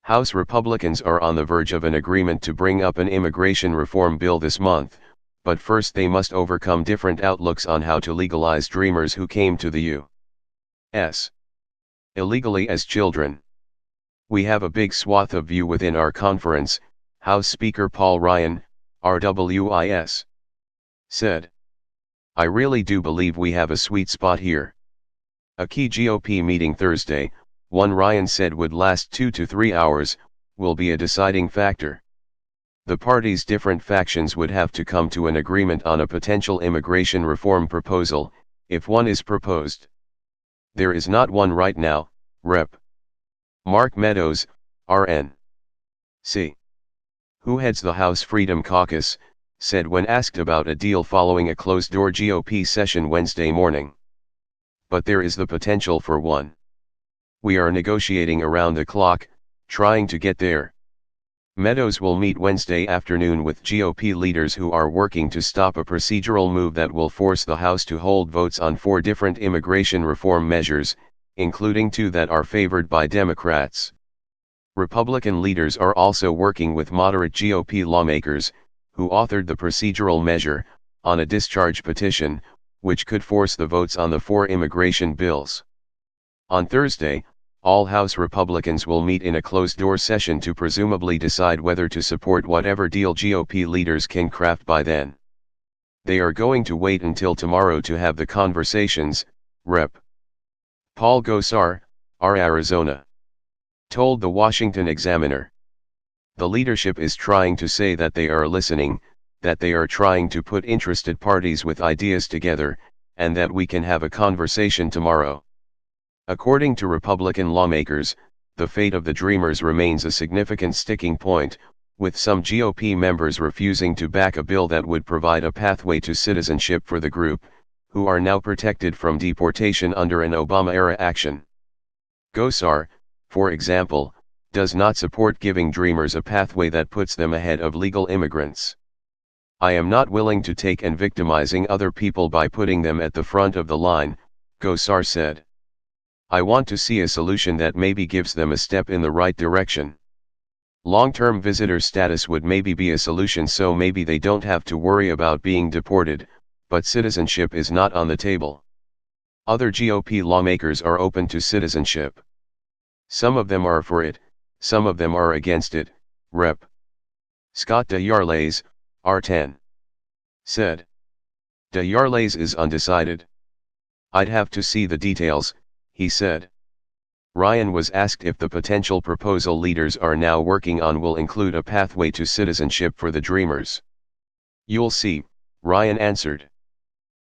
House Republicans are on the verge of an agreement to bring up an immigration reform bill this month, but first they must overcome different outlooks on how to legalize dreamers who came to the U.S. illegally as children. We have a big swath of you within our conference, House Speaker Paul Ryan, R-Wis, said. I really do believe we have a sweet spot here. A key GOP meeting Thursday, one Ryan said would last 2 to 3 hours, will be a deciding factor. The party's different factions would have to come to an agreement on a potential immigration reform proposal, if one is proposed. There is not one right now, Rep. Mark Meadows, RNC, who heads the House Freedom Caucus, said when asked about a deal following a closed-door GOP session Wednesday morning. But there is the potential for one. We are negotiating around the clock, trying to get there. Meadows will meet Wednesday afternoon with GOP leaders who are working to stop a procedural move that will force the House to hold votes on 4 different immigration reform measures, including 2 that are favored by Democrats. Republican leaders are also working with moderate GOP lawmakers, who authored the procedural measure, on a discharge petition, which could force the votes on the 4 immigration bills. On Thursday, all House Republicans will meet in a closed-door session to presumably decide whether to support whatever deal GOP leaders can craft by then. They are going to wait until tomorrow to have the conversations, Rep. Paul Gosar, Arizona, told the Washington Examiner. The leadership is trying to say that they are listening, that they are trying to put interested parties with ideas together, and that we can have a conversation tomorrow. According to Republican lawmakers, the fate of the Dreamers remains a significant sticking point, with some GOP members refusing to back a bill that would provide a pathway to citizenship for the group, who are now protected from deportation under an Obama-era action. Gosar, for example, does not support giving Dreamers a pathway that puts them ahead of legal immigrants. I am not willing to take and victimizing other people by putting them at the front of the line, Gosar said. I want to see a solution that maybe gives them a step in the right direction. Long-term visitor status would maybe be a solution, so maybe they don't have to worry about being deported, but citizenship is not on the table. Other GOP lawmakers are open to citizenship. Some of them are for it, some of them are against it, Rep. Scott DeYarles, R10, said. DeYarles is undecided. I'd have to see the details, he said. Ryan was asked if the potential proposal leaders are now working on will include a pathway to citizenship for the Dreamers. You'll see, Ryan answered.